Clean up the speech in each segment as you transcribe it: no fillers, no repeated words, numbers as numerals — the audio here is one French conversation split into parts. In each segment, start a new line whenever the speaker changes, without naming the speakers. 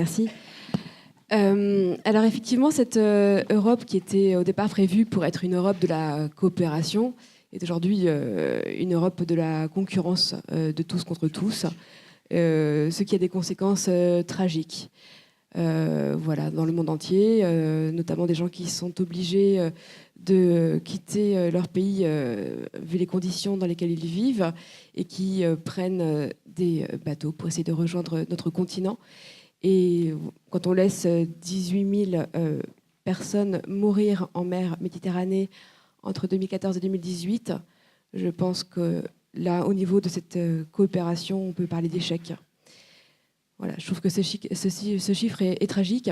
merci. Alors effectivement, cette Europe qui était au départ prévue pour être une Europe de la coopération est aujourd'hui une Europe de la concurrence de tous contre tous, ce qui a des conséquences tragiques. Voilà, dans le monde entier, notamment des gens qui sont obligés de quitter leur pays vu les conditions dans lesquelles ils vivent et qui prennent des bateaux pour essayer de rejoindre notre continent. Et quand on laisse 18 000 personnes mourir en mer Méditerranée entre 2014 et 2018, je pense que là, au niveau de cette coopération, on peut parler d'échec. Voilà, je trouve que ce chiffre est tragique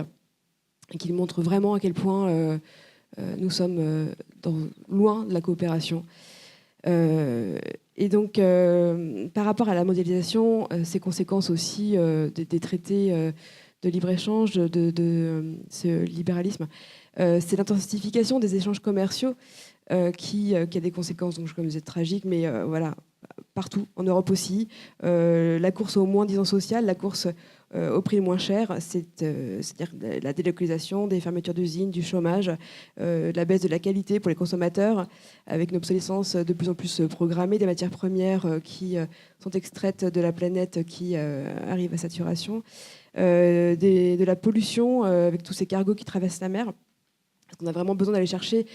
et qu'il montre vraiment à quel point nous sommes loin de la coopération. Et donc, par rapport à la mondialisation, ces conséquences aussi des traités de libre-échange, de ce libéralisme, c'est l'intensification des échanges commerciaux qui a des conséquences, donc, comme je disais, tragiques, mais voilà, partout, en Europe aussi. La course au moins-disant social, la course au prix le moins cher, c'est-à-dire la délocalisation, des fermetures d'usines, du chômage, la baisse de la qualité pour les consommateurs, avec une obsolescence de plus en plus programmée, des matières premières qui sont extraites de la planète qui arrivent à saturation, de la pollution avec tous ces cargos qui traversent la mer. Est-ce qu'on a vraiment besoin d'aller chercher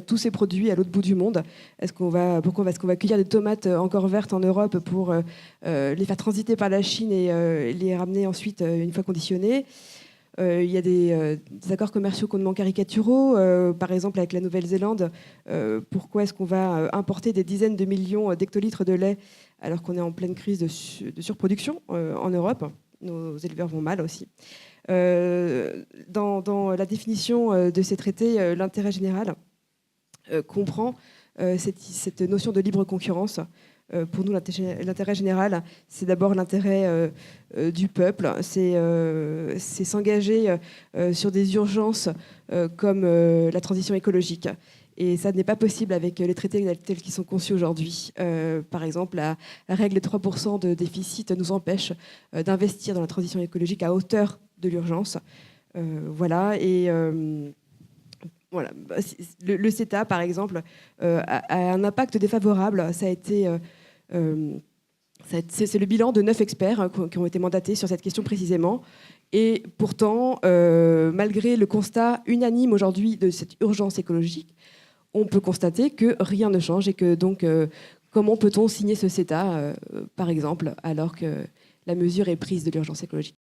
tous ces produits à l'autre bout du monde ? Pourquoi est-ce qu'on va cueillir des tomates encore vertes en Europe pour les faire transiter par la Chine et les ramener ensuite une fois conditionnées ? Il y a des accords commerciaux complètement caricaturaux, par exemple avec la Nouvelle-Zélande. Pourquoi est-ce qu'on va importer des dizaines de millions d'hectolitres de lait alors qu'on est en pleine crise de surproduction en Europe ? Nos éleveurs vont mal aussi. Dans la définition de ces traités, l'intérêt général comprend cette notion de libre concurrence. Pour nous, l'intérêt général, c'est d'abord l'intérêt du peuple, c'est s'engager sur des urgences comme la transition écologique. Et ça n'est pas possible avec les traités tels qu'ils sont conçus aujourd'hui. Par exemple, la règle des 3% de déficit nous empêche d'investir dans la transition écologique à hauteur de l'urgence. Voilà. Et voilà. Le CETA, par exemple, a un impact défavorable. C'est le bilan de 9 experts qui ont été mandatés sur cette question précisément. Et pourtant, malgré le constat unanime aujourd'hui de cette urgence écologique, on peut constater que rien ne change et que donc, comment peut-on signer ce CETA, par exemple, alors que la mesure est prise de l'urgence écologique ?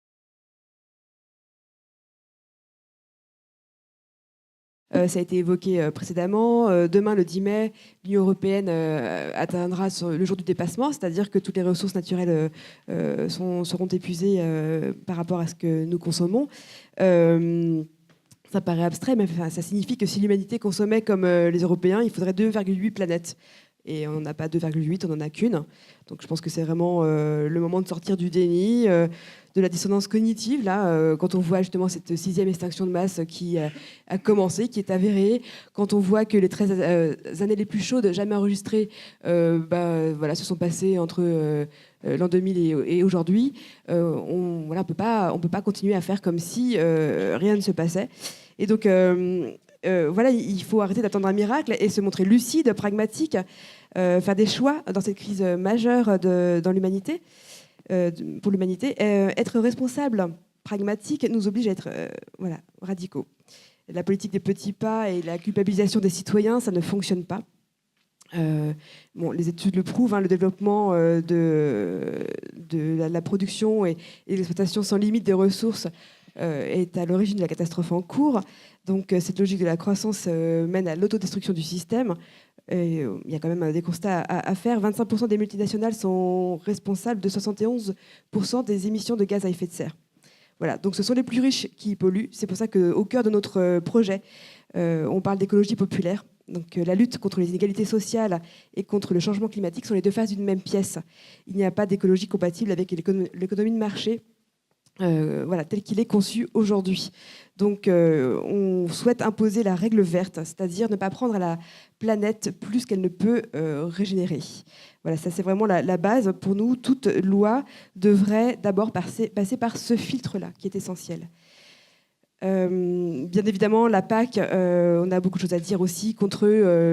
Ça a été évoqué précédemment. Demain, le 10 mai, l'Union européenne atteindra le jour du dépassement, c'est-à-dire que toutes les ressources naturelles seront épuisées par rapport à ce que nous consommons. Ça paraît abstrait, mais ça signifie que si l'humanité consommait comme les Européens, il faudrait 2,8 planètes. Et on n'en a pas 2,8, on n'en a qu'une. Donc je pense que c'est vraiment le moment de sortir du déni, de la dissonance cognitive, là, quand on voit justement cette 6e extinction de masse qui a commencé, qui est avérée, quand on voit que les 13 années les plus chaudes jamais enregistrées voilà, se sont passées entre l'an 2000 et aujourd'hui, on ne peut pas continuer à faire comme si rien ne se passait. Et donc, voilà, il faut arrêter d'attendre un miracle et se montrer lucide, pragmatique, faire des choix dans cette crise majeure dans l'humanité. Pour l'humanité, être responsable, pragmatique, nous oblige à être radicaux. La politique des petits pas et la culpabilisation des citoyens, ça ne fonctionne pas. Les études le prouvent, le développement de la production et l'exploitation sans limite des ressources est à l'origine de la catastrophe en cours. Donc cette logique de la croissance mène à l'autodestruction du système. Et, il y a quand même des constats à faire. 25% des multinationales sont responsables de 71% des émissions de gaz à effet de serre. Voilà, donc ce sont les plus riches qui polluent. C'est pour ça qu'au cœur de notre projet, on parle d'écologie populaire. Donc la lutte contre les inégalités sociales et contre le changement climatique sont les deux faces d'une même pièce. Il n'y a pas d'écologie compatible avec l'économie de marché voilà, tel qu'il est conçu aujourd'hui. Donc, on souhaite imposer la règle verte, c'est-à-dire ne pas prendre à la planète plus qu'elle ne peut régénérer. Voilà, ça c'est vraiment la base. Pour nous, toute loi devrait d'abord passer par ce filtre-là, qui est essentiel. Bien évidemment, la PAC, on a beaucoup de choses à dire aussi contre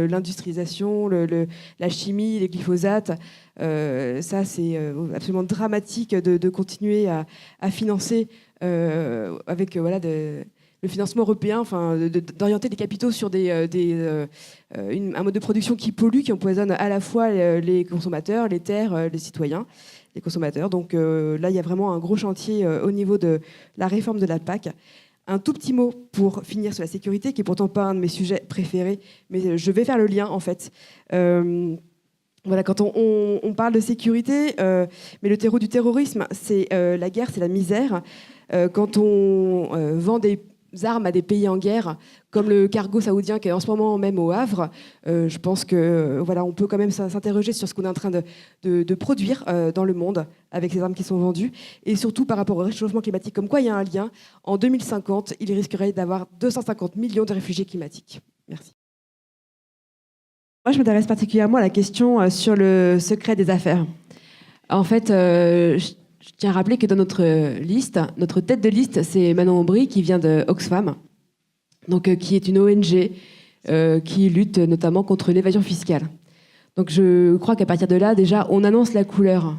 l'industrialisation, la chimie, les glyphosates. Ça, c'est absolument dramatique de continuer à financer avec le financement européen, enfin, d'orienter des capitaux sur un mode de production qui pollue, qui empoisonne à la fois les consommateurs, les terres, les citoyens, les consommateurs. Donc là, il y a vraiment un gros chantier au niveau de la réforme de la PAC. Un tout petit mot pour finir sur la sécurité, qui est pourtant pas un de mes sujets préférés, mais je vais faire le lien en fait. Voilà, quand on parle de sécurité, mais le terreau du terrorisme, c'est la guerre, c'est la misère. Quand on vend des armes à des pays en guerre, comme le cargo saoudien qui est en ce moment même au Havre, je pense que voilà, on peut quand même s'interroger sur ce qu'on est en train de produire dans le monde avec les armes qui sont vendues, et surtout par rapport au réchauffement climatique, comme quoi il y a un lien. En 2050, il risquerait d'avoir 250 millions de réfugiés climatiques. Merci. Moi, je m'intéresse particulièrement à la question sur le secret des affaires. En fait, je tiens à rappeler que dans notre liste, notre tête de liste, c'est Manon Aubry, qui vient de Oxfam, donc, qui est une ONG qui lutte notamment contre l'évasion fiscale. Donc je crois qu'à partir de là, déjà, on annonce la couleur.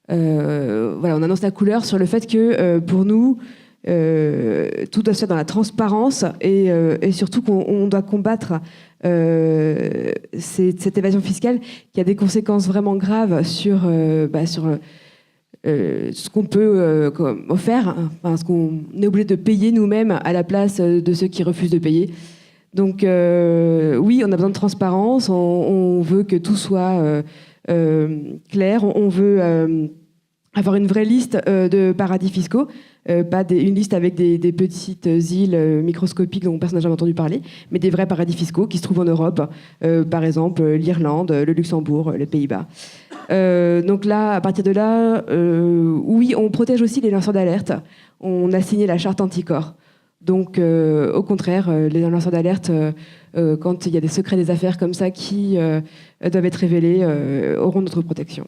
Voilà, on annonce la couleur sur le fait que pour nous, tout doit se faire dans la transparence et surtout qu'on doit combattre cette évasion fiscale qui a des conséquences vraiment graves sur ce qu'on peut faire, enfin, ce qu'on est obligé de payer nous-mêmes à la place de ceux qui refusent de payer. Donc oui, on a besoin de transparence, on veut que tout soit clair, on veut avoir une vraie liste de paradis fiscaux, pas une liste avec des petites îles microscopiques dont personne n'a jamais entendu parler, mais des vrais paradis fiscaux qui se trouvent en Europe, par exemple l'Irlande, le Luxembourg, les Pays-Bas. Donc là, à partir de là, oui, on protège aussi les lanceurs d'alerte. On a signé la charte anticorps. Donc, au contraire, les lanceurs d'alerte, quand il y a des secrets des affaires comme ça qui doivent être révélés, auront notre protection.